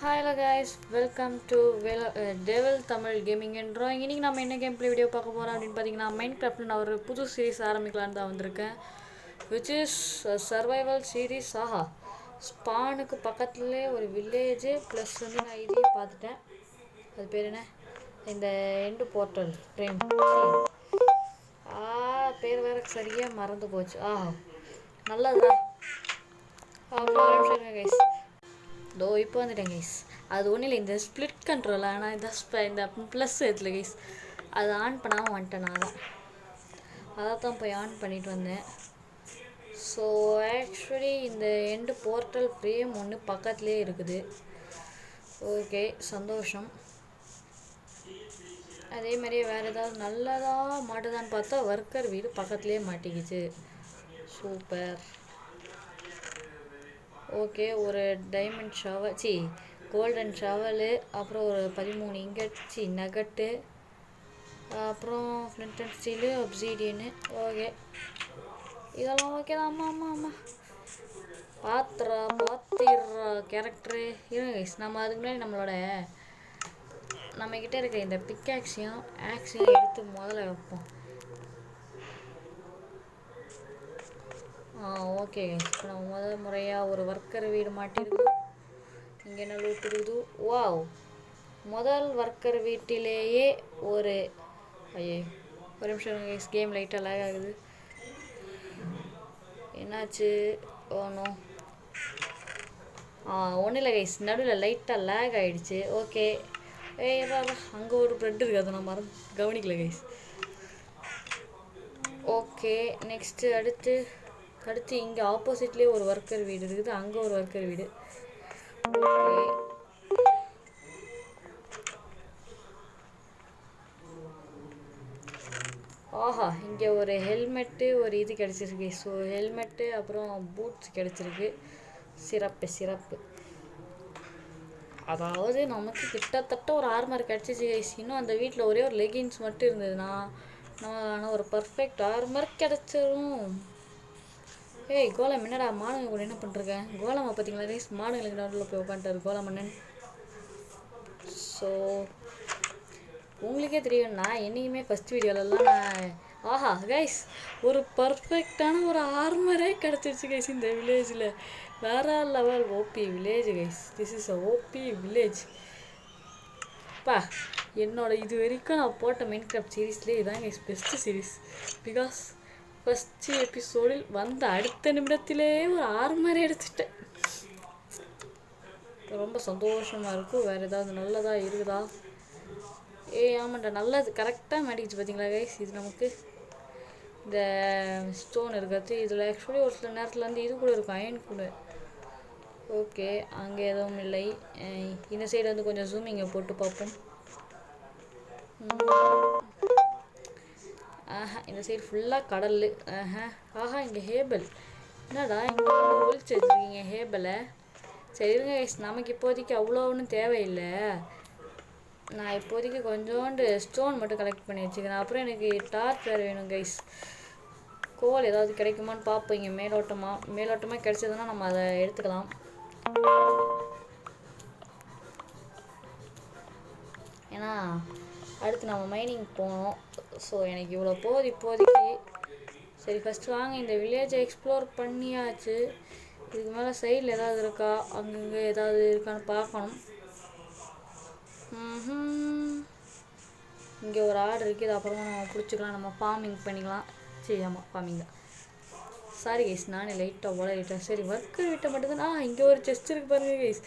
Hello guys, welcome to devil Tamil gaming and drawing. இன்றைக்கி நம்ம என்ன கேம் பிளே வீடியோ பார்க்க போகிறோம் அப்படின்னு பார்த்தீங்கன்னா, மைண்ட் கிராஃப்டில் நான் ஒரு புது சீரீஸ் ஆரம்பிக்கலான்னு தான் வந்திருக்கேன். Which is survival series. ஆஹா, ஸ்பானுக்கு பக்கத்துலேயே ஒரு வில்லேஜு ப்ளஸ் வந்து நான் இதையும் பார்த்துட்டேன். அது பேர் என்ன, இந்த எண்டு போர்ட்டல் ஃப்ரேம். பேர் வேறு சரியாக மறந்து போச்சு. ஆஹா, நல்லதுதான். கைஸ், தோ இப்போ வந்துட்டேன் கைஸ். அது ஒன்றும் இல்லை, இந்த ஸ்ப்ளிட் கண்ட்ரோல். ஆனால் இந்த ப்ளஸ் இதில் கைஸ் அது ஆன் பண்ணாமல் வந்துட்டேன். நான் அதை தான் போய் ஆன் பண்ணிட்டு வந்தேன். ஸோ ஆக்சுவலி இந்த எண்டு போர்ட்டல் ஃப்ரேம் ஒன்று பக்கத்துலேயே இருக்குது. ஓகே, சந்தோஷம். அதே மாதிரியே வேறு ஏதாவது நல்லதாக மாட்டுதான்னு பார்த்தா ஒர்க்கர் வீடு பக்கத்துலேயே மாட்டிக்கிச்சு. சூப்பர். ஓகே, ஒரு டைமண்ட் ஷவர், கோல்டன் ஷவலு, அப்புறம் ஒரு 13 இங்கட் நகட்டு, அப்புறம் ஃப்ளிண்ட் அண்ட் ஸ்டீலு, அப்சீடியனு. ஓகே, இதெல்லாம் ஓகே தான். ஆமாம் பார்த்துறா கேரக்டரு இருங்க கைஸ். நம்ம அதுக்கு முன்னாடி நம்மக்கிட்ட இருக்க இந்த பிக்காக்ஸையும் எடுத்து முதல்ல வைப்போம். ஓகே கைஸ், இப்போ நம்ம முதல் முறையாக ஒரு ஒர்க்கர் வீடு மாட்டிருக்குது. இங்கே என்ன லூட் இருக்குது? வாவ், முதல் ஒர்க்கர் வீட்டிலேயே ஒரு ஒரு நிமிஷம் கைஸ், கேம் லைட்டாக லேக் ஆகுது. என்னாச்சு? ஒன்றும் ஒன்றும் இல்லை கைஸ், நடுவில் லைட்டாக லேக் ஆகிடுச்சு. ஓகே, அங்கே ஒரு ப்ரெட் இருக்குது, அதை நான் கவனிக்கல கைஸ். ஓகே, நெக்ஸ்ட்டு அடுத்து இங்கே ஆப்போசிட்லேயே ஒரு ஒர்க்கர் வீடு இருக்குது, அங்கே ஒரு ஒர்க்கர் வீடு. ஓகே, ஆஹா, இங்கே ஒரு ஹெல்மெட்டு, ஒரு இது கிடச்சிருக்கு. ஸோ ஹெல்மெட்டு அப்புறம் பூட்ஸ் கிடச்சிருக்கு. சிறப்பு. அதாவது நமக்கு கிட்டத்தட்ட ஒரு ஆர்மர் கிடச்சிச்சு கைஸ். இன்னும் அந்த வீட்டில் ஒரே ஒரு லெகின்ஸ் மட்டும் இருந்ததுன்னா ஆனால் ஒரு பர்ஃபெக்ட் ஆர்மர் கிடச்சிரும். கோலம் என்னடா மாடுங்க கூட என்ன பண்ணுறேன்? கோலமை பார்த்தீங்களா கைஸ்? மாடுங்களுக்கு நடுவில் போய் உட்காந்துட்டாரு கோலமன்னன். ஸோ உங்களுக்கே தெரியும், நான் என்றைக்குமே ஃபஸ்ட் வீடியோலலாம் ஆஹா கைஸ், ஒரு பர்ஃபெக்டான ஒரு ஆர்மரே கிடச்சிருச்சு கைஸ் இந்த வில்லேஜில். வேறு level OP village guys. This is a OP village. என்னோட இது வரைக்கும் நான் போட்ட மைண்ட் கிராஃப்ட் சீரீஸ்லேயே இதான் guys best series. Because first எபிசோடில் வந்த அடுத்த நிமிடத்திலேயே ஒரு ஆர்மரே எடுத்துட்டேன். ரொம்ப சந்தோஷமாக இருக்கும். வேறு ஏதாவது நல்லதாக இருக்குதா? ஆமாண்டா, நல்லது கரெக்டாக மாட்டிக்கிச்சு பார்த்தீங்களா கைஸ். இது நமக்கு இந்த ஸ்டோன் இருக்கிறது. இதில் ஆக்சுவலி ஒரு சில நேரத்தில் வந்து இது கூட இருக்கும், அயன் கூட. ஓகே, அங்கே எதுவும் இல்லை. இந்த சைடு வந்து கொஞ்சம் ஜூமிங்கை போட்டு பார்ப்போம். இந்த சைடு ஃபுல்லாக கடல். இங்கே ஹேபல். என்னடா இங்கே ஒழிச்சு வச்சுருக்கீங்க ஹேபலை? சரி இருங்க கைஸ், நமக்கு இப்போதைக்கு அவ்வளோ ஒன்றும் தேவையில்லை. நான் இப்போதைக்கு கொஞ்சோண்டு ஸ்டோன் மட்டும் கலெக்ட் பண்ணி வச்சுக்கிறேன். அப்புறம் எனக்கு டார்ச் வேறு வேணும் கைஸ். கோல் ஏதாவது கிடைக்குமான்னு பார்ப்போம். இங்கே மேலோட்டமாக கிடைச்சதுன்னா நம்ம அதை எடுத்துக்கலாம். ஏன்னா அடுத்து நம்ம மைனிங் போகணும். ஸோ எனக்கு இவ்வளோ போகுது இப்போதைக்கு. சரி, ஃபஸ்ட்டு வாங்க இந்த வில்லேஜை எக்ஸ்ப்ளோர் பண்ணியாச்சு. இதுக்கு மேலே சைடில் ஏதாவது இருக்கா, அங்கங்கே ஏதாவது இருக்கான்னு பார்க்கணும். இங்கே ஒரு ஆடு இருக்குது, அப்புறமா நம்ம பிடிச்சிக்கலாம். நம்ம ஃபார்மிங் பண்ணிக்கலாம். ஆமாம், ஃபார்மிங் தான். சாரி கைஸ், நானே லைட்டாக உளறிட்டேன். சரி, ஒர்க்கர் வீட்டை மட்டும்தான். இங்கே ஒரு செஸ்ட் இருக்குது பாருங்க கைஸ்.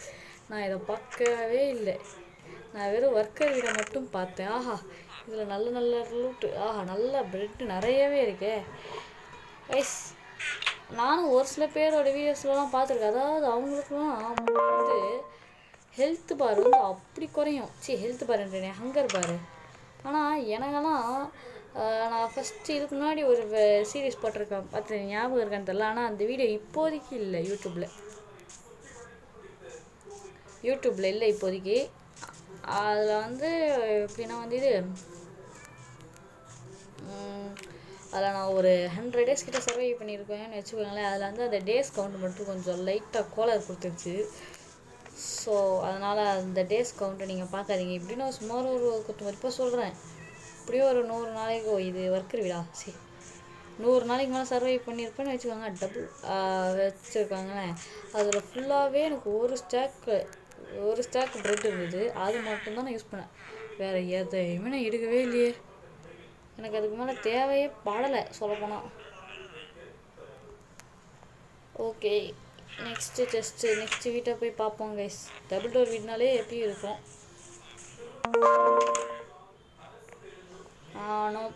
நான் இதை பார்க்கவே இல்லை. நான் வெறும் ஒர்க்கர் வீடை மட்டும் பார்த்தேன். இதில் நல்ல லூட்டு. நல்ல பிரெட்டு நிறையவே இருக்கே கைஸ். நானும் ஒரு சில பேரோட வீடியோஸ்லாம் பார்த்துருக்கேன். அதாவது அவங்களுக்குலாம் வந்து ஹெல்த் பார் வந்து அப்படி குறையும். ஹெல்த் பாருன்றேனே, ஹங்கர் பாரு. ஆனால் எனக்கெல்லாம் நான் ஃபஸ்ட்டு இதுக்கு முன்னாடி ஒரு சீரீஸ் போட்டிருக்கேன், பார்த்து ஞாபகம் இருக்கான்னு தெரியல. ஆனால் அந்த வீடியோ இப்போதைக்கு இல்லை, யூடியூப்பில் இல்லை இப்போதைக்கு. அதில் வந்து எப்படின்னா வந்து அதில் நான் ஒரு 100 days கிட்ட சர்வை பண்ணியிருக்கேன்னு வச்சுக்கோங்களேன். அதில் வந்து அந்த டேஸ் கவுண்ட் மட்டும் கொஞ்சம் லைட்டாக கோலர் கொடுத்துருச்சு. ஸோ அதனால் அந்த டேஸ் கவுண்ட்டை நீங்கள் பார்க்காதீங்க. இப்படின்னு சுமார் ஒரு குத்து மதிப்பாக சொல்கிறேன். இப்படியே ஒரு 100 நாளைக்கு இது ஒர்க்கர் வீடா சரி 100 நாளைக்கு மேலே சர்வை பண்ணியிருப்பேன்னு வச்சுக்கோங்க. டபுள் வச்சுருக்காங்களேன். அதில் ஃபுல்லாகவே எனக்கு ஒரு ஸ்டாக் ப்ரெட் இருந்தது. அது மட்டும்தான் நான் யூஸ் பண்ணேன். வேறு எதையுமே நான் எடுக்கவே இல்லையே. எனக்கு அதுக்கு மேலே தேவையே படலை சொல்லப்போனால். ஓகே நெக்ஸ்ட்டு வீட்டை போய் பார்ப்போம் கைஸ். டபுள் டோர் வீடுனாலே எப்பயும் இருக்கும். ஆனால்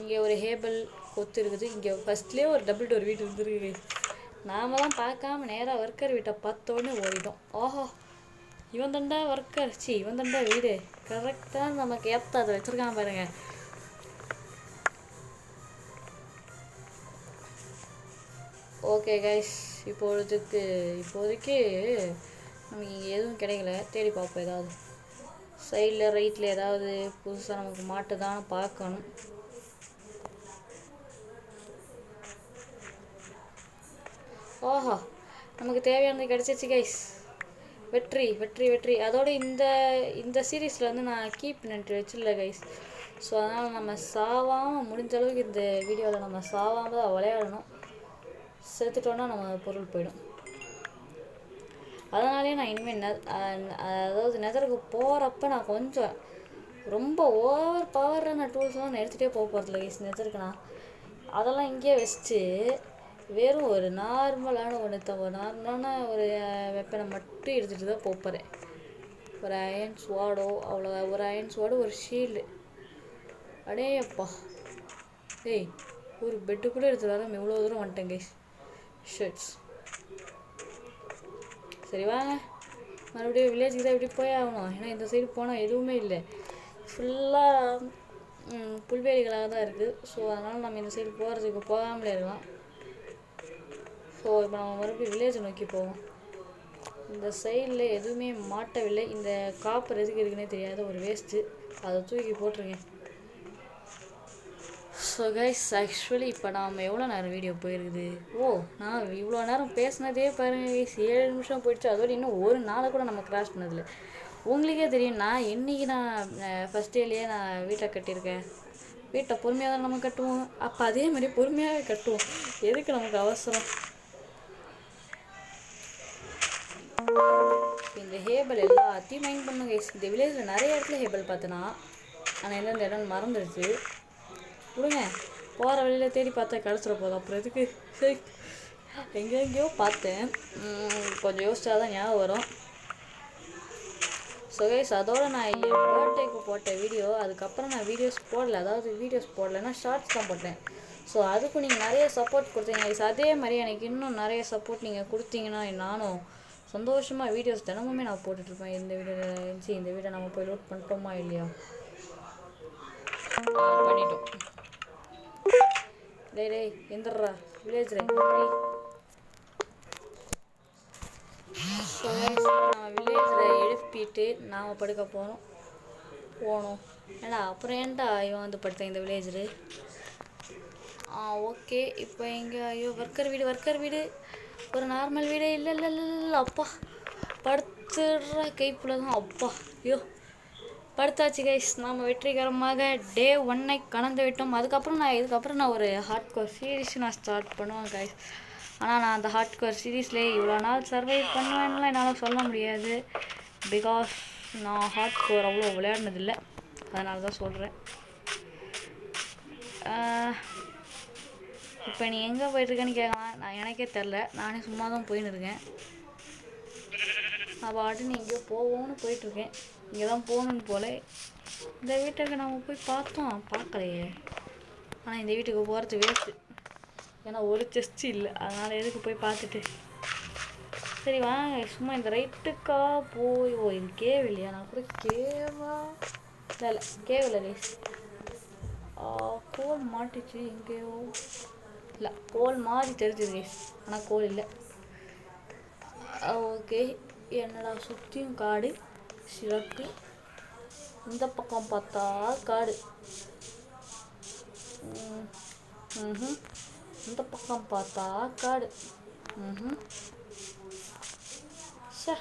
இங்கே ஒரு ஹேபிள் கொத்து இருக்குது. இங்கே ஃபஸ்ட்லேயே ஒரு டபுள் டோர் வீடு இருந்துருக்கு கைஸ். நாம தான் பார்க்காம நேராக ஒர்க்கர் வீட்டை பார்த்தோன்னே ஓடிட்டோம். ஆஹா இவன் தண்டா ஒர்க்கர் இவன் தண்டா வீடு கரெக்டாக நமக்கு ஏற்ற அதை வச்சுருக்கான் பாருங்க. ஓகே கைஸ் இப்போதைக்கு நமக்கு இங்கே எதுவும் கிடைக்கல. தேடி பார்ப்போம். ஏதாவது சைடில் ரைட்டில் ஏதாவது புதுசாக நமக்கு மாட்டுதான்னு பார்க்கணும். ஓஹோ நமக்கு தேவையானது கிடச்சிச்சு கைஸ். வெற்றி. அதோட இந்த சீரீஸில் வந்து நான் கீப் நட்டு வச்சிடல கைஸ். ஸோ அதனால் நம்ம சாவாமல் முடிஞ்ச அளவுக்கு இந்த வீடியோவில் நம்ம சாவாமல் தான் விளையாடணும். செத்துட்டோன்னா நம்ம பொருள் போயிடும். அதனாலே நான் இனிமேல் அதாவது நெதருக்கு போகிறப்ப நான் கொஞ்சம் ரொம்ப ஓவர் பவரான டூல்ஸ்லாம் நான் எடுத்துகிட்டே போக போகிறதில்ல கைஸ். நெதருக்கு நான் அதெல்லாம் இங்கேயே வச்சுட்டு வெறும் ஒரு நார்மலான ஒரு வெப்பனை மட்டும் எடுத்துகிட்டு தான் போகிறேன். ஒரு அயன் ஸ்வாடோ அவ்வளோ. ஒரு அயன் ஸ்வாடு ஒரு ஷீல்டு. அடேப்பா ஏய் ஒரு பெட்டு கூட எடுத்துகிட்டு வரோம். இவ்வளோ தூரம் வந்துட்டேன் கைஸ். ஷர்ட்ஸ் சரி வாங்க மறுபடியும் வில்லேஜுக்கு தான் இப்படி போய் ஆகணும். ஏன்னா இந்த சைடு போனால் எதுவுமே இல்லை. ஃபுல்லாக புல்வெளிகளாக தான் இருக்குது. ஸோ அதனால் நம்ம இந்த சைடு போகாமலே இருக்கலாம். ஸோ இப்போ நம்ம மறுபடியும் வில்லேஜை நோக்கி போவோம். இந்த சைடில் எதுவுமே மாட்டவில்லை. இந்த காப்பர் எதுக்கு இருக்குன்னே தெரியாத ஒரு வேஸ்ட்டு. அதை தூக்கி போட்டுருங்க. ஸோ கைஸ் ஆக்சுவலி இப்போ நாம் எவ்வளோ நேரம் வீடியோ போயிருக்குது. நான் இவ்வளோ நேரம் பேசினதே பாருங்கள் கைஸ். 7 நிமிஷம் போயிடுச்சு. அதோடு இன்னும் ஒரு நாளை கூட நம்ம கிராஸ் பண்ணதில்லை. உங்களுக்கே தெரியும் நான் ஃபஸ்ட் டேலேயே நான் வீட்டை கட்டியிருக்கேன். வீட்டை பொறுமையாக தான் நம்ம கட்டுவோம். அப்போ அதே மாதிரி பொறுமையாகவே கட்டுவோம். எதுக்கு நமக்கு அவசரம். இந்த ஹேபிள் எல்லாத்தையும் மைண்ட் பண்ணுங்க கைஸ். இந்த வில்லேஜில் நிறைய இடத்துல ஹேபிள் பார்த்தேன்னா ஆனால் எந்தெந்த இடம் மறந்துடுச்சு. விடுங்க போகிற வழியில் தேடி பார்த்தா கிடச்சிட போதும். அப்புறம் எதுக்கு சரி எங்கெங்கேயோ பார்த்தேன். கொஞ்சம் யோசிச்சா தான் ஞாபகம் வரும். ஸோ கைஸ் அதோடு நான் என் பர்த்டேக்கு போட்ட வீடியோ அதுக்கப்புறம் நான் வீடியோஸ் போடலைன்னா ஷார்ட்ஸ் தான் போட்டேன். ஸோ அதுக்கும் நீங்கள் நிறைய சப்போர்ட் கொடுத்தீங்க கைஸ். அதே மாதிரி எனக்கு இன்னும் நிறைய சப்போர்ட் நீங்கள் கொடுத்தீங்கன்னா நானும் சந்தோஷமாக வீடியோஸ் தினமுமே நான் போட்டுட்ருப்பேன். இந்த வீடியோ நம்ம போய் லோட் பண்ணிட்டோமா இல்லையா? பண்ணிட்டோம். டேய் எந்திரா வில்லேஜ் நம்ம வில்லேஜில் எழுப்பிட்டு நாம் படுக்க போனோம். ஏண்டா அப்புறம் ஏன்டா இவன் வந்து படுத்தேன் இந்த வில்லேஜரு. ஓகே இப்போ எங்கே ஐயோ ஒர்க்கர் வீடு ஒரு நார்மல் வீடு இல்லை அப்பா படுத்துடுற கைப்புல தான். அப்பா ஐயோ படுத்தாச்சு கைஸ். நாம் வெற்றிகரமாக டே 1 கடந்து விட்டோம். இதுக்கப்புறம் நான் ஒரு ஹார்ட்கோர் சீரீஸ் நான் ஸ்டார்ட் பண்ணுவேன் கைஸ். ஆனால் நான் அந்த ஹார்ட்கோர் சீரீஸ்லேயே இவ்வளோ நாள் சர்வைவ் பண்ணுவேன்லாம் என்னால் சொல்ல முடியாது. பிகாஸ் நான் ஹார்ட்கோர் அவ்வளோ விளையாடினதில்லை. அதனால தான் சொல்கிறேன். இப்போ நீ எங்கே போயிட்டுருக்கேன்னு கேட்கலாம். நான் எனக்கே தெரில. நானே சும்மா தான் போயின்னு இருக்கேன். நான் பாட்டு நீ எங்கேயோ போவோன்னு போயிட்டுருக்கேன். இங்கே தான் போகணுன்னு போல. இந்த வீட்டுக்கு நம்ம போய் பார்க்கலையே. ஆனால் இந்த வீட்டுக்கு போகிறது வேஸ்ட்டு. ஏன்னா ஒரு செஸ்ட் இல்லை. அதனால் எதுக்கு போய் பார்த்துட்டு சரி வாங்க சும்மா இந்த ரைட்டுக்கா போய் இது கேவ் இல்லையா? நான் கூட கேவா இல்லை கேவ் இல்லை கோல் மாட்டிச்சு எங்கேயோ. இல்லை கோல் மாதிரி தெரிஞ்சுது கைஸ். ஆனால் கோல் இல்லை. ஓகே என்னடா சுற்றியும் காடு சிறப்பு. இந்த பக்கம் பார்த்தா காடு. இந்த பக்கம் பார்த்தா காடு. சே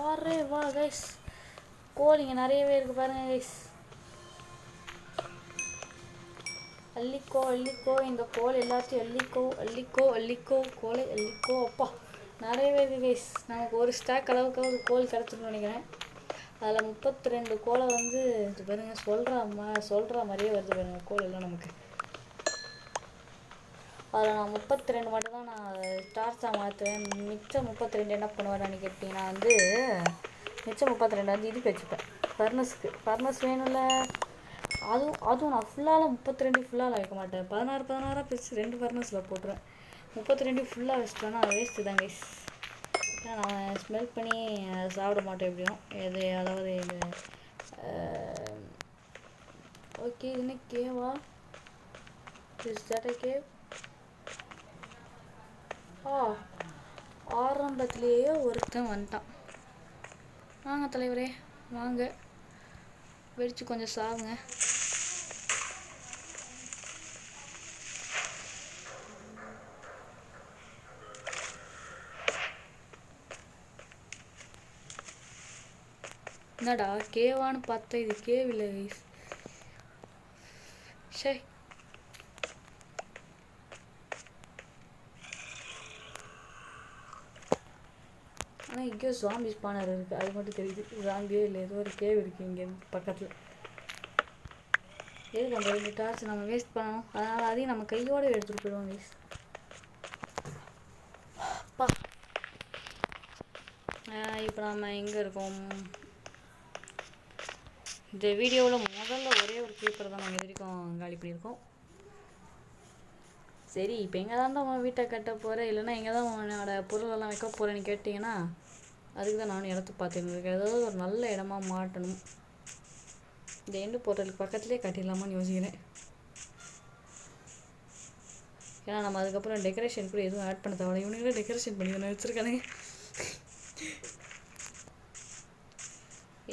அரே வா கைஸ், கோல் இங்கே நிறையவே இருக்குது பாருங்கள் கைஸ். அள்ளிக்கோ அள்ளிக்கோ, இந்த கோல் எல்லாத்தையும் அள்ளிக்கோ அள்ளிக்கோ அள்ளிக்கோ, கோலை அள்ளிக்கோ. அப்பா நிறையவே இருக்குது கைஸ். நமக்கு ஒரு ஸ்டாக் அளவுக்கு கோல் கிடச்சிருன்னு நினைக்கிறேன். அதில் 32 கோலை வந்து இது பாருங்கள், சொல்கிற மாதிரியே வருது பாருங்கள் கோல் எல்லாம் நமக்கு. அதில் நான் 32 மட்டும்தான் நான் ஸ்டார்ஸாக மாற்றுவேன். மிச்சம் 32 என்ன பண்ணுவேன்னு கேட்டிங்கன்னா வந்து, மிச்சம் 32 வந்து இதுக்கு வச்சுப்பேன், ஃபர்னஸ் வேணும்ல. அதுவும் நான் ஃபுல்லாக 32 ஃபுல்லாக வைக்க மாட்டேன். 16 பிரித்து 2 ஃபர்னஸில் போட்டுருவேன். 32 ஃபுல்லாக வச்சுட்டோன்னா வேஸ்ட்டு தான் கைஸ். ஏன்னா நான் ஸ்மெல் பண்ணி சாப்பிட மாட்டேன் எப்படியும் எது. அதாவது இது ஓகே, இது என்ன கேவா? Is that a cave? ஆரம்பத்திலேயே ஒருத்தன் வந்துட்டான். வாங்க தலைவரே வாங்க, வெடிச்சு கொஞ்சம் சாவுங்க. என்னடா கேவான்னு பார்த்தா இது கேவ் இல்லை கைஸ். சே, ஆனால் இங்கேயோ ஜாம்பி ஸ்பானர் இருக்குது, அது மட்டும் தெரியுது. ஜாம்பியே இல்லை, ஏதோ ஒரு கேவ் இருக்குது இங்கே பக்கத்தில். எதுக்கு அந்த 2 டார்ச் நம்ம வேஸ்ட் பண்ணணும்? அதனால் அதையும் நம்ம கையோடு எடுத்துகிட்டு போயிடுவோம் கைஸ். அப்பா, இப்போ நம்ம எங்கே இருக்கோம்? இந்த வீடியோவில் முதல்ல ஒரே ஒரு பேப்பர் தான் நாங்கள் இது வரைக்கும் காலி பண்ணியிருக்கோம். சரி, இப்போ எங்கே தான் உன் வீட்டை கட்ட போகிறேன், இல்லைன்னா எங்கே தான் உன்னோட பொருளெல்லாம் வைக்க போகிறேன்னு கேட்டிங்கன்னா, அதுக்கு தான் நானும் இடத்த பார்த்துட்டு இருக்கேன். ஏதாவது ஒரு நல்ல இடமா மாட்டணும். இந்த எண்டு போர்ட்டலுக்கு பக்கத்துலேயே கட்டிடலாமான்னு யோசிக்கிறேன். ஏன்னா நம்ம அதுக்கப்புறம் டெக்கரேஷன் கூட எதுவும் ஆட் பண்ண தேவை. இவனுங்களே டெக்கரேஷன் பண்ணி தானே வச்சுருக்கானுங்க.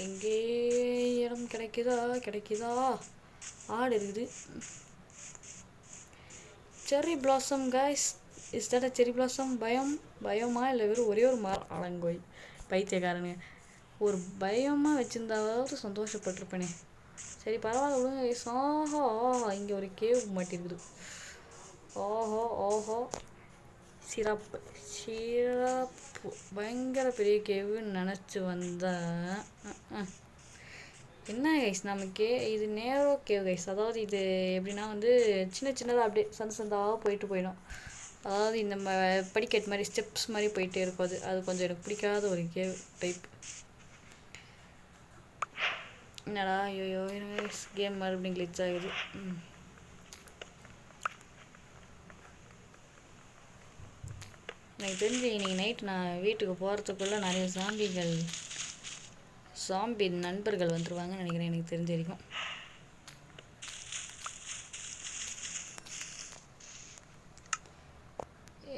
எங்கே இடம் கிடைக்குதா? ஆடு இருக்குது. Cherry blossom guys, is that cherry blossom? பயமா இல்லை வெறும் ஒரே ஒரு மரம்? அடங்கோய் பைத்தியக்காரனுங்க, ஒரு பயமாக வச்சுருந்தாவது சந்தோஷப்பட்டிருப்பேனே. சரி பரவாயில்ல விடுங்க கைஸ். ஆஹா, இங்கே ஒரு கேவ் மாட்டிருக்குது. ஓஹோ, சிறப்பு, பயங்கர பெரிய கேவுன்னு நினச்சி வந்தேன். என்ன கைஸ், நமக்கு இது நேரோ கேவ் கைஸ். அதாவது இது எப்படின்னா வந்து சின்னதாக அப்படியே சந்தாக போயிடும். அதாவது இந்த படிக்கட்டு மாதிரி ஸ்டெப்ஸ் மாதிரி போயிட்டே இருக்கும். அது கொஞ்சம் எனக்கு பிடிக்காத ஒரு கேவ் டைப். என்னடா ஐயோ, கேம் மறுபடியும் கிளிச் ஆகுது. எனக்கு தெரிஞ்சு இன்றைக்கி நைட் நான் வீட்டுக்கு போகிறதுக்குள்ளே நிறைய ஜாம்பி நண்பர்கள் வந்துடுவாங்கன்னு நினைக்கிறேன், எனக்கு தெரிஞ்ச வரைக்கும்.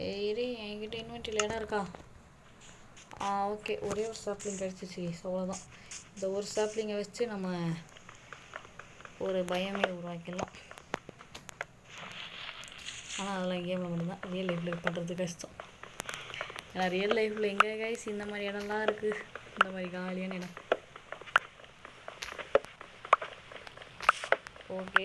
ஏறி என்கிட்ட இன்வென்ட்ரியில் இடம் இருக்கா? ஓகே, ஒரே ஒரு சாப்ளிங் கிடச்சிச்சு, அவ்வளோதான். இந்த ஒரு சாப்ளிங்கை வச்சு நம்ம ஒரு பயமே உருவாக்கிடலாம். ஆனால் அதெல்லாம் கேமில் மட்டும்தான், ரியல் லைஃப்பில் பண்ணுறது கஷ்டம். ஏன்னா ரியல் லைஃப்பில் எங்கே கைஸ் இந்த மாதிரி இடம்லாம் இருக்குது, இந்த மாதிரி காலியான இடம். ஓகே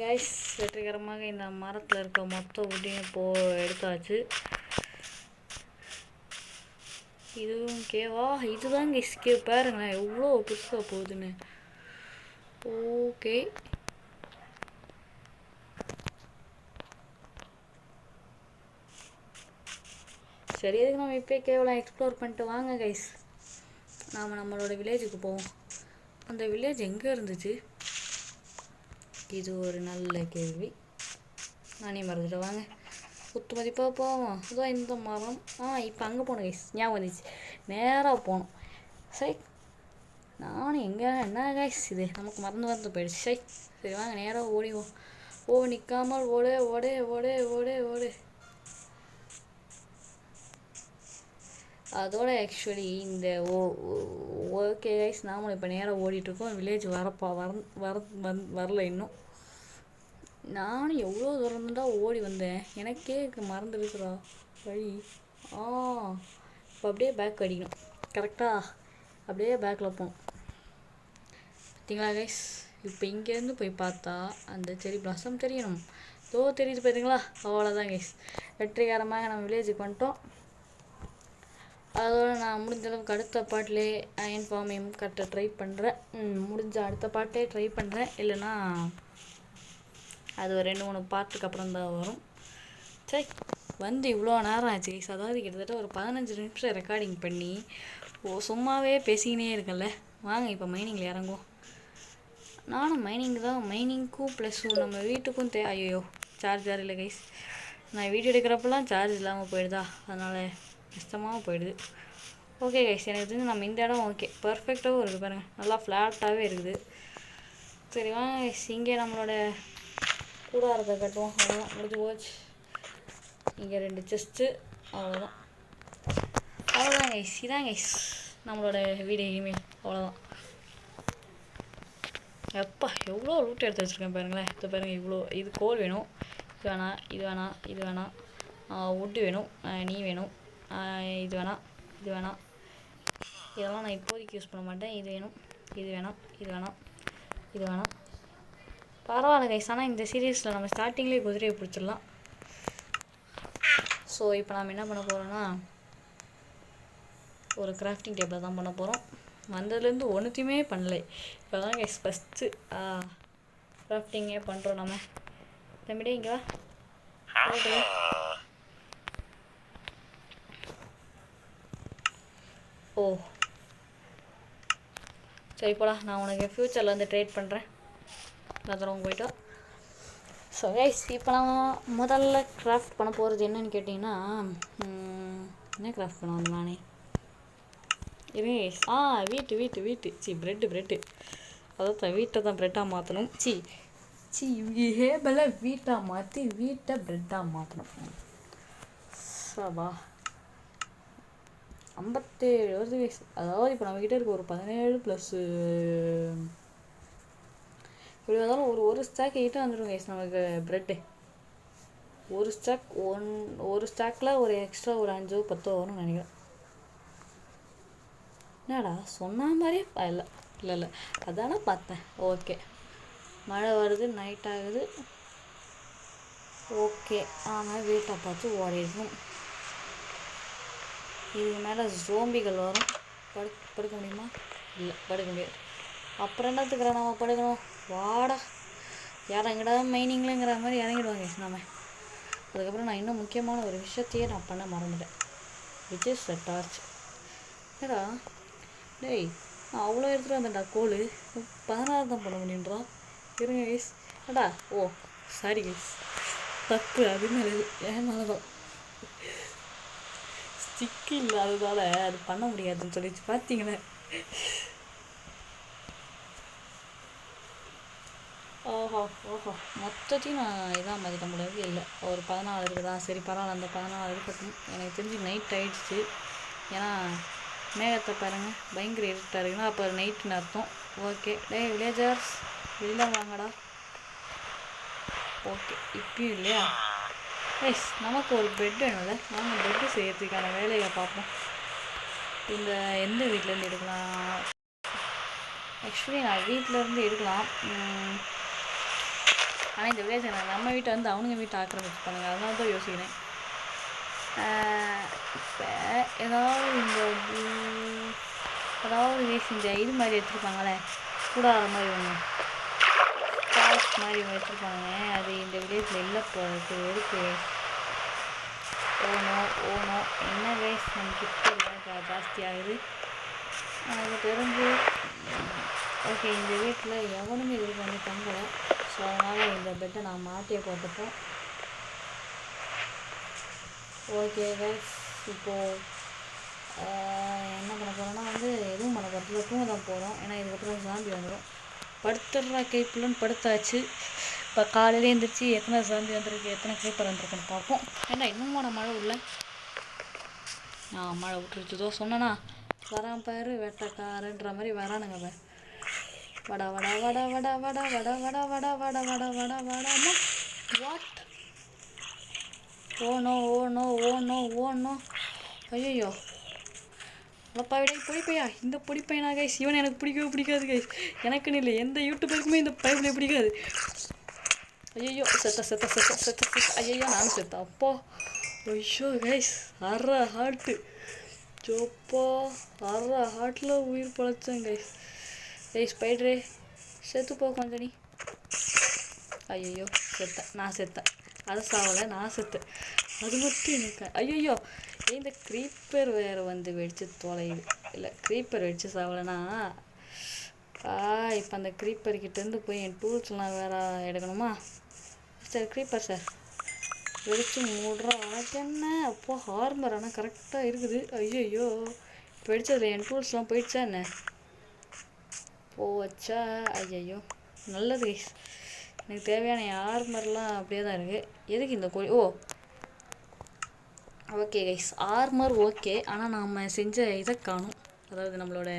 கைஸ், வெற்றிகரமாக இந்த மரத்தில் இருக்க மொத்த உட்டையும் எடுத்தாச்சு. இதுவும் கேவா? இதுதான் கைஸ் கேவ். பாருங்களேன் எவ்வளோ பெருசாக போகுதுன்னு. ஓகே, சரி, எதுக்கு நம்ம இப்போயே கேவலாம் எக்ஸ்ப்ளோர் பண்ணிட்டு வாங்க கைஸ். நாம் நம்மளோட வில்லேஜுக்கு போவோம். அந்த வில்லேஜ் எங்கே இருந்துச்சு? இது ஒரு நல்ல கேள்வி, நானே மறந்துட்டு. வாங்க குத்து மதிப்பாக போவோம். அதுதான் இந்த மரம். இப்போ அங்கே போகணும் கைஸ், ஞாபகம் வந்துச்சு. நேராக போகணும். சரி, நானும் எங்கே என்ன கைஸ் இது நமக்கு மறந்து போயிடுச்சு. சரி வாங்க நேராக ஓடிவோம். நிற்காமல் ஓடு. அதோட ஆக்சுவலி இந்த ஓகே கைஸ், நாமளும் இப்போ நேராக ஓடிட்டுருக்கோம். வில்லேஜ் வரல இன்னும். நானும் எவ்வளோ தூரம் தான் ஓடி வந்தேன், எனக்கே மறந்துடுச்சுடா வழி. இப்போ அப்படியே பேக் அடிக்கணும் கரெக்டாக, அப்படியே பேக்கில் போகணும். பார்த்தீங்களா கைஸ், இப்போ இங்கேருந்து போய் பார்த்தா அந்த செரி பிளாசம் தெரியணும். தெரியுது பார்த்தீங்களா, அவ்வளோதான் கைஸ், வெற்றிகரமாக நம்ம வில்லேஜுக்கு வந்துட்டோம். அதோடு நான் முடிஞ்ச அளவுக்கு அடுத்த பாட்டிலே அயன் ஃபார்மையும் கட்ட ட்ரை பண்ணுறேன். முடிஞ்ச அடுத்த பாட்டே ட்ரை பண்ணுறேன், இல்லைன்னா அது ஒரு 2-3 பாட்டுக்கு அப்புறம் தான் வரும். சரி, வந்து இவ்வளோ நேரம் ஆச்சு கைஸ், அதாவது கிட்டத்தட்ட ஒரு 15 நிமிஷம் ரெக்கார்டிங் பண்ணி சும்மாவே பேசிக்கினே இருக்கல. வாங்க இப்போ மைனிங்கில் இறங்குவோம். நானும் மைனிங்க்கும் ப்ளஸ் நம்ம வீட்டுக்கும் ஐயோ சார்ஜர் இல்லை கைஸ். நான் வீடியோ எடுக்கிறப்பெல்லாம் சார்ஜ் இல்லாமல் போயிடுதா, அதனால் கஷ்டமாக போயிடுது. ஓகே கைஸ், எனக்கு தெரிஞ்சு நம்ம இந்த இடம் ஓகே பர்ஃபெக்டாகவும் இருக்குது பாருங்கள், நல்லா ஃப்ளாட்டாகவே இருக்குது. சரி வாங்க கைஸ், இங்கே நம்மளோட கூடாரத்தை கட்டுவோம். அவ்வளோதான், முடிஞ்சு போச்சு. இங்கே 2 செஸ்ட்டு, அவ்வளோதான் கைஸ். இதான் கைஸ் நம்மளோட வீடு இனிமேல், அவ்வளோதான். எப்பா எவ்வளோ லூட் எடுத்து வச்சுருக்கேன் பாருங்களேன். இது பாருங்கள், இவ்வளோ. இது கோல் வேணும், இது வேணாம், வுட்டு வேணும், நீ வேணும், இது வேணாம், இதெல்லாம் நான் இப்போதைக்கு யூஸ் பண்ண மாட்டேன். இது வேணாம். பரவாயில்ல கைஸ், ஆனால் இந்த சீரீஸில் நம்ம ஸ்டார்டிங்லேயே குதிரையை பிடிச்சிடலாம். ஸோ இப்போ நம்ம என்ன பண்ண போகிறோன்னா, ஒரு கிராஃப்டிங் டேபிள் தான் பண்ண போகிறோம். வந்ததுலேருந்து ஒன்றுத்தையுமே பண்ணலை, இப்போ தான் கைஸ் ஃபஸ்ட்டு கிராஃப்டிங்கே பண்ணுறோம். நம்ம தம்பிடே இங்கே வா. ஓ சரி போடா, நான் உனக்கு ஃப்யூச்சரில் வந்து ட்ரேட் பண்ணுறேன். நான் போயிட்டா. ஸோ கைஸ், இப்போ நான் முதல்ல கிராஃப்ட் பண்ண போகிறது என்னன்னு கேட்டிங்கன்னா, என்ன கிராஃப்ட் பண்ணுவாங்க நானே இருங்க. வீட்டு ப்ரெட்டு. அதான் வீட்டை தான் ப்ரெட்டாக மாற்றணும். ஹேபில் வீட்டாக மாற்றி வீட்டை ப்ரெட்டாக மாற்றணும். சபா 57 வருது கைஸ். அதாவது இப்போ நம்மக்கிட்ட இருக்க ஒரு 17+, இப்படி வந்தாலும் ஒரு ஸ்டாக் கிட்ட வந்துடும் கைஸ் நமக்கு ப்ரெட்டு. ஒரு ஸ்டாக்கில் ஒரு எக்ஸ்ட்ரா ஒரு 5-10 வரும்னு நினைக்கிறேன். என்னடா சொன்ன மாதிரியே இல்லை அதானே பார்த்தேன். ஓகே, மழை வருது, நைட் ஆகுது. ஓகே, ஆனால் வீட்டை பார்த்து ஓடிடணும். இதுக்கு மேலே ஜோம்பிகள் வரும். படுக்க முடியுமா? இல்லை, படுக்க முடியாது. அப்புறம் என்னத்துக்குறா நம்ம படுக்கணும்? வாடா, இறங்கிடா மைனிங்லங்கிற மாதிரி இறங்கிடுவாங்க நம்ம. அதுக்கப்புறம் நான் இன்னும் முக்கியமான ஒரு விஷயத்தையே நான் பண்ண மறந்துட்டேன், விச் இஸ் டார்ச். ஏடா டேய், நான் அவ்வளோ எடுத்துகிட்டு வந்தேன்டா கோல், 16 தான் பண்ண முடியுன்றா. இருங்க கைஸ். ஏடா சாரி கைஸ், தப்பு அது மேலே ஏன் மேலே தான் ஸ்டிக்கு இல்லாததால் அது பண்ண முடியாதுன்னு சொல்லிச்சு. பார்த்தீங்களே, ஓஹோ மொத்தத்தையும் நான் இதாக மாற்றிட்ட முடியாது. இல்லை, ஒரு 14 இருக்குதா, சரி பரவாயில்ல, அந்த 14 இருக்கட்டும். எனக்கு தெரிஞ்சு நைட் ஆகிடுச்சு. ஏன்னா மேகத்தை பாருங்கள், பயங்கர இருட்டாக இருக்குன்னா அப்போ நைட்டுன்னு அர்த்தம். ஓகே வில்லேஜர்ஸ் வெளியில் வாங்கடா. ஓகே, இப்பயும் இல்லையா எஸ், நமக்கு ஒரு பெட் வேணும்ல. நாங்கள் பெட்டு செய்யறதுக்கான வேலையை பார்ப்போம். இந்த எந்த வீட்டிலேருந்து எடுக்கலாம்? ஆக்சுவலி நான் வீட்டிலேருந்து எடுக்கலாம், ஆனால் இந்த வில்லேஜ் நம்ம வீட்டை வந்து அவனுங்க வீட்டை ஆக்கிரமிச்சுப்பானுங்க, அதனால தான் யோசிக்கிறேன். இப்போ ஏதாவது இந்த இது மாதிரி வச்சுருப்பாங்களே, கூடார மாதிரி ஒன்று காஸ் மாதிரி ஒன்று வச்சுருப்பாங்க, அது இந்த வில்லேஜில் இல்லை போகிறது இருக்கு. ஓனோ என்ன வேஸ் நமக்கு இப்போ ஜாஸ்தி ஆகுது எனக்கு தெரிஞ்சு. ஓகே, இந்த வீட்டில் எவனுமே இதுக்கு வந்து தங்கலை. ஸோ அதனால் இந்த பெட்டை நான் மாட்டியே போட்டுப்போம். ஓகே கைஸ், இப்போது என்ன பண்ண போகிறோன்னா வந்து எதுவும் பண்ண போகிறதுல தூங்க தான் போகிறோம். ஏன்னா இதுக்கப்புறம் சாம்பி வந்துடும். படுத்துடுறா கைப்புலன்னு படுத்தாச்சு. இப்போ காலையிலே எழுந்திரிச்சு எத்தனை சாம்பி வந்துருக்கு, எத்தனை கைப்பர் வந்துருக்குன்னு பார்ப்போம். ஏன்னா இன்னும் மழை உள்ள மழை விட்டுருச்சுதோ சொன்னேன்னா வரான் பாரு, வேட்டைக்காரன்ற மாதிரி வரானுங்க. வடா வடா வடா வடா வடா வடா வடா வடா வடா வடா வடா வடா what oh no oh no oh no oh no ஐயோ அப்பா விட பிடிப்பையா இந்த பிடிப்பையனா கைஸ் இவன் எனக்கு பிடிக்கவே பிடிக்காது கைஸ் எனக்குன்னு இல்லை எந்த யூடியூபருக்குமே இந்த பைப்பில் பிடிக்காது ஐயோ செத்த செத்த செத்த செத்த செத்த ஐயோ நானும் செத்தேன் அப்பா ஐயோ கைஸ் அரை ஹார்ட்டு சோப்பா அரை ஹார்ட்டில் உயிர் பழச்சேன் கைஸ் கைஸ் ஸ்பைட்ரே செத்து போ கொஞ்சம் நீ ஐயோ செத்தேன் நான் செத்தேன் அது சாவலை நான் செத்தேன் அது மட்டும் எனக்கு ஐயோ இந்த க்ரீப்பர் வேறு வந்து வெடித்து தொலையுது இல்லை க்ரீப்பர் வெடித்து சாவலைன்னா இப்போ அந்த க்ரீப்பர்கிட்டேருந்து போய் என் டூல்ஸ்லாம் வேறு எடுக்கணுமா சார் க்ரீப்பர் சார் வெடிச்சு மூடுறா உனக்கு என்ன அப்போ ஹார்மர் ஆனால் கரெக்டாக இருக்குது ஐயோ இப்போ வெடிச்சதில் என் டூல்ஸ்லாம் போயிடுச்சா என்ன போச்சா ஐயோ நல்லது கைஸ் எனக்கு தேவையான ஆர்மர்லாம் அப்படியே தான் இருக்குது எதுக்கு இந்த கோழி ஓ ஓகே கைஸ் ஆர்மர் ஓகே ஆனால் நாம் செஞ்ச இதை காணும் அதாவது நம்மளோட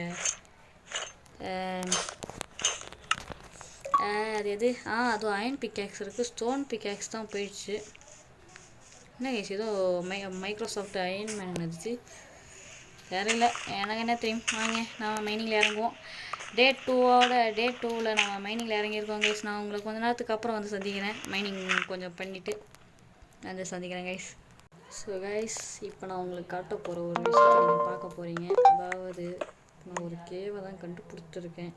அது எது அதுவும் அயன் பிக்கேக்ஸ் இருக்குது ஸ்டோன் பிக்கேக்ஸ் தான் போயிடுச்சு என்ன கைஸ் ஏதோ மைக்ரோசாஃப்ட் அயன் மேன் இருந்துச்சு வேறு இல்லை எனக்கு என்ன தெரியும் வாங்க நம்ம மைனிங்கில் இறங்குவோம் டே 2ல் நம்ம மைனிங்கில் இறங்கியிருக்கோம் கைஸ் நான் உங்களுக்கு கொஞ்ச நேரத்துக்கு அப்புறம் வந்து சந்திக்கிறேன் மைனிங் கொஞ்சம் பண்ணிவிட்டு வந்து சந்திக்கிறேன் கைஸ் ஸோ கைஸ் இப்போ நான் உங்களுக்கு காட்ட போகிற ஒரு விஷயத்தை நீங்கள் பார்க்க போகிறீங்க அதாவது நான் ஒரு கேவை தான் கண்டுபிடிச்சிருக்கேன்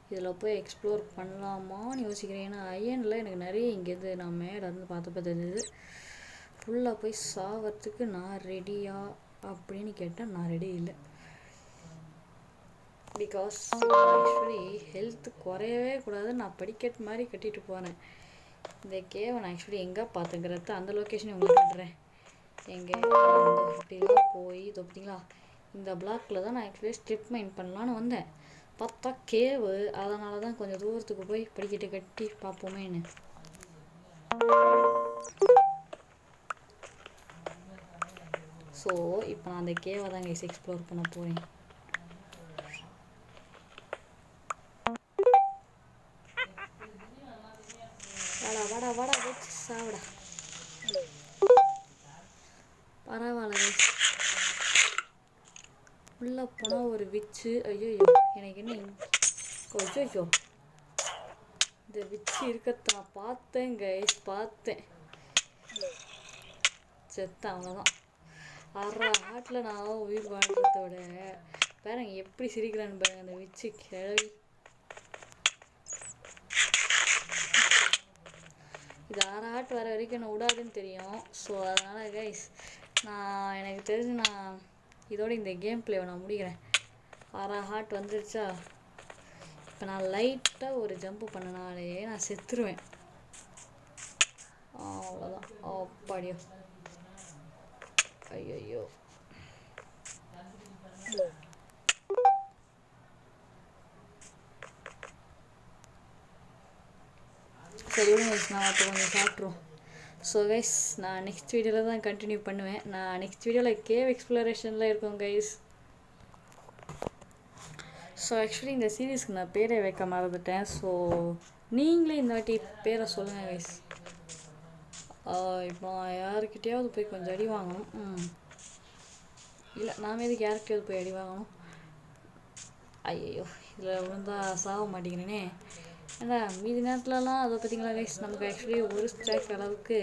இதில் போய் எக்ஸ்ப்ளோர் பண்ணலாமான்னு யோசிக்கிறேன் ஏன்னா அயனில் எனக்கு நிறைய இங்கேருந்து நான் மேலே இருந்து பார்த்தப்ப தெரிஞ்சது ஃபுல்லாக போய் சாகிறதுக்கு நான் ரெடியா அப்படின்னு கேட்டால் நான் ரெடி இல்லை பிகாஸ் ஆக்சுவலி ஹெல்த் குறையவே கூடாது நான் படிக்கட்டு மாதிரி கட்டிட்டு போனேன் இந்த கேவை நான் ஆக்சுவலி எங்கே பார்த்துங்கிறத அந்த லொக்கேஷன் உங்களுக்கு காட்டுறேன் எங்கே இப்படிலாம் போய் இது பார்த்தீங்களா இந்த பிளாக்கில் தான் நான் ஆக்சுவலி ஸ்ட்ரிப் மைன் பண்ணலான்னு வந்தேன் பார்த்தா கேவு அதனால தான் கொஞ்சம் தூரத்துக்கு போய் படிக்கட்டு கட்டி பார்ப்போமேன்னு ஸோ இப்போ நான் அந்த கேவை தான் கைஸ் எக்ஸ்ப்ளோர் பண்ண போகிறேன் வாடா வாடா வாடா வச்சு சாவிடா பரவாயில்ல உள்ளே போனால் ஒரு விச்சு ஐயோ எனக்கு என்ன ஐயோ இந்த விச்சு இருக்கிறத நான் பார்த்தேன் கைஸ் பார்த்தேன் செத்தேன் அவ்வளோதான் அரை ஆட்டில் நான் உயிர் வாழ்கிறத விட பாருங்க எப்படி சிரிக்கிறான்னு பாருங்க அந்த விச்சு கிளவி இது அரை ஆட் வர வரைக்கும் என்ன விடாதுன்னு தெரியும் ஸோ அதனால் கைஸ் நான் எனக்கு தெரிஞ்சு நான் இதோட இந்த கேம் பிளேவை நான் முடிக்கிறேன் அரை ஹார்ட் வந்துருச்சா இப்போ நான் லைட்டாக ஒரு ஜம்ப்பு பண்ணனாலே நான் செத்துருவேன் அவ்வளோதான் அப்பாடியோ ஐயோ சரி விடுங்க நான் அப்போ கொஞ்சம் சாப்பிட்ருவோம் ஸோ கைஸ் நான் நெக்ஸ்ட் வீடியோவில் தான் கண்டினியூ பண்ணுவேன் நான் நெக்ஸ்ட் வீடியோவில் கேவ் எக்ஸ்ப்ளோரேஷனில் இருக்கோம் கைஸ் ஸோ ஆக்சுவலி இந்த சீரீஸ்க்கு நான் பேரை வைக்க மறந்துட்டேன் ஸோ நீங்களே இந்த வாட்டி பேரை சொல்லுங்கள் கைஸ் இப்போ நான் யாருக்கிட்டையாவது போய் கொஞ்சம் அடி வாங்கணும் இல்லை நாம் எதுக்கு யாருக்கிட்டையாவது போய் அடி வாங்கணும் ஐயோ இதில் விழுந்தா சாக மாட்டேங்கிறேனே ஏன்னா மீதி நேரத்துலலாம் அதை பார்த்தீங்களா கைஸ் நமக்கு ஆக்சுவலி ஒரு ஸ்ட்ரைக் அளவுக்கு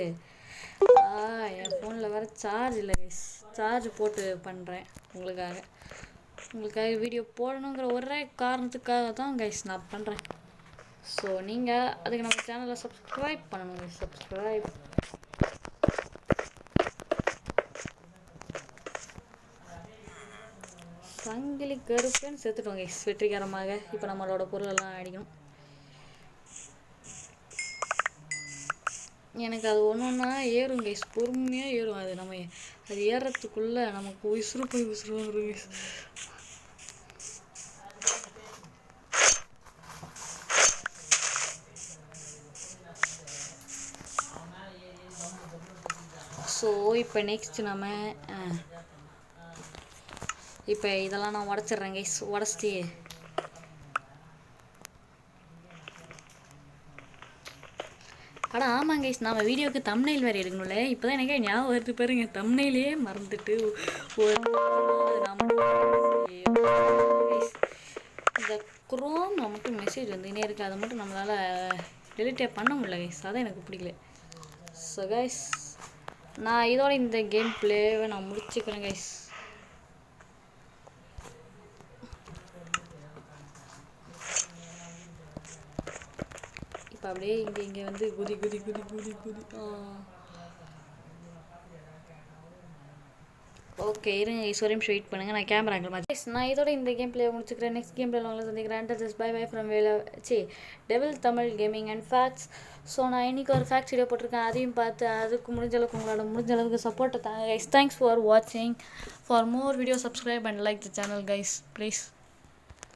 என் ஃபோனில் வேறு சார்ஜ் இல்லை கைஸ் சார்ஜ் போட்டு பண்ணுறேன் உங்களுக்காக வீடியோ போடணுங்கிற ஒரே காரணத்துக்காக தான் கைஸ் நான் பண்ணுறேன் ஸோ நீங்கள் அதுக்கு நம்ம சேனலை சப்ஸ்கிரைப் பண்ணணும் கைஸ் சப்ஸ்கிரைப் சங்கிலி கருப்புன்னு செத்துட்டோம் கைஸ் வெற்றிகரமாக இப்போ நம்மளோட பொருளெல்லாம் அடிக்கணும் எனக்கு அது ஒன்றுன்னா ஏறும் கைஸ் பொறுமையாக ஏறும் அது நம்ம அது ஏறுறதுக்குள்ளே நமக்கு உசுறு போய் உசுறு வரும் கைஸ் ஸோ இப்போ நெக்ஸ்ட் நம்ம இப்போ இதெல்லாம் நான் உடச்சிட்றேன் கைஸ் உடச்சிட்டு அட ஆமாங்க கைஸ், நம்ம வீடியோவுக்கு தம்ப்நெயில் வேறு எடுக்கணும்ல. இப்போ தான் எனக்கே ஞாபகம் வருது பாருங்க, தம்ப்நெயிலே மறந்துட்டு இந்த குரோம் மட்டும் மெசேஜ் வந்துன்னே இருக்குது, அதை மட்டும் நம்மளால் டெலிட்டே பண்ண முடியல கைஸ். அதான் எனக்கு பிடிக்கல. ஸோ கைஸ், நான் இதோட இந்த கேம் பிளேவை நான் முடிச்சுக்கிறேன் கைஸ். இப்போ அப்படியே இங்கே வந்து குதி குதி குதி குதி குதி. ஓகே இருங்க கைஸ், ஒரு நிமிஷம் வெயிட் பண்ணுங்கள், நான் கேமராங்க மாதிரி. நான் இதோட இந்த கேம் பிளே முடிச்சுக்கிறேன். நெக்ஸ்ட் கேம் பிளே உங்களை சந்திக்கிறேன். Just bye bye from Devil Tamil gaming and facts. So நான் இன்றைக்கி ஒரு ஃபேக்ட்ஸ் வீடியோ போட்டிருக்கேன், அதையும் பார்த்து அதுக்கு முடிஞ்ச அளவுக்கு சப்போர்ட்டை தாங்க கைஸ். தேங்க்ஸ் ஃபார் வாட்சிங். For more video subscribe and like the channel guys please.